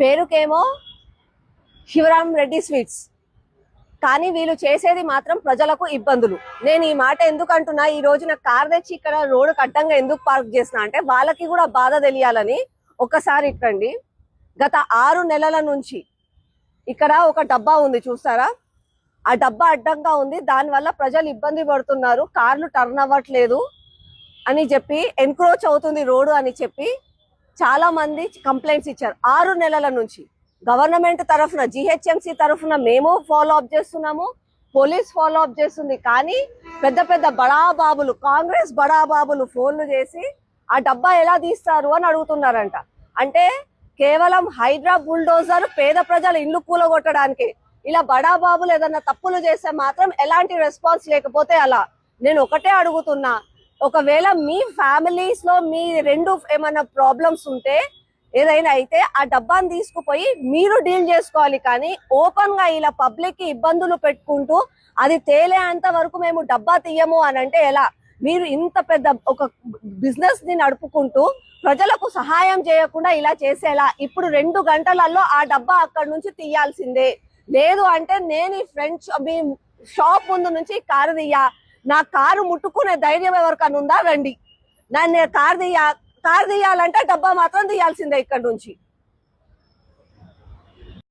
పేరుకేమో Sivaram Reddy sweets, కానీ వీళ్ళు చేసేది మాత్రం ప్రజలకు ఇబ్బందులు. నేను ఈ మాట ఎందుకు అంటున్నా, ఈ రోజున కార్ తెచ్చి ఇక్కడ రోడ్డు అడ్డంగా ఎందుకు పార్క్ చేసిన అంటే వాళ్ళకి కూడా బాధ తెలియాలని. ఒక్కసారి ఇక్కడండి, గత 6 నెలల నుంచి ఇక్కడ ఒక డబ్బా ఉంది చూస్తారా, ఆ డబ్బా అడ్డంగా ఉంది, దానివల్ల ప్రజలు ఇబ్బంది పడుతున్నారు, కార్లు టర్న్ అవ్వట్లేదు అని చెప్పి, ఎన్క్రోచ్ అవుతుంది రోడ్డు అని చెప్పి చాలా మంది కంప్లైంట్స్ ఇచ్చారు 6 నెలల నుంచి. గవర్నమెంట్ తరఫున, జిహెచ్ఎంసీ తరఫున మేము ఫాలో అప్ చేస్తున్నాము, పోలీస్ ఫాలో అప్ చేస్తుంది. కానీ పెద్ద పెద్ద బడాబాబులు, కాంగ్రెస్ బడాబాబులు ఫోన్లు చేసి ఆ డబ్బా ఎలా తీస్తారు అని అడుగుతున్నారంట. అంటే కేవలం హైడ్రా బుల్డోజర్ పేద ప్రజల ఇల్లు కూలగొట్టడానికి. ఇలా బడాబాబులు ఏదన్నా తప్పులు చేస్తే మాత్రం ఎలాంటి రెస్పాన్స్ లేకపోతే అలా. నేను ఒకటే అడుగుతున్నా, ఒకవేళ మీ ఫ్యామిలీస్ లో మీ రెండు ఏమైనా ప్రాబ్లమ్స్ ఉంటే, ఏదైనా అయితే ఆ డబ్బాని తీసుకుపోయి మీరు డీల్ చేసుకోవాలి. కానీ ఓపెన్ గా ఇలా పబ్లిక్ కి ఇబ్బందులు పెట్టుకుంటూ అది తేలేంత వరకు మేము డబ్బా తీయము అని అంటే ఎలా? మీరు ఇంత పెద్ద ఒక బిజినెస్ ని నడుపుకుంటూ ప్రజలకు సహాయం చేయకుండా ఇలా చేసేలా? ఇప్పుడు 2 గంటలలో ఆ డబ్బా అక్కడి నుంచి తీయాల్సిందే. లేదు అంటే నేను ఈ ఫ్రెండ్స్ మీ షాప్ ముందు నుంచి కారు తీయా, నా కారు ముట్టుకునే ధైర్యం ఎవరికన్నా ఉందా రండి, నన్ను కారు తీయాలంటే డబ్బా మాత్రం తీయాల్సిందే ఇక్కడ నుంచి.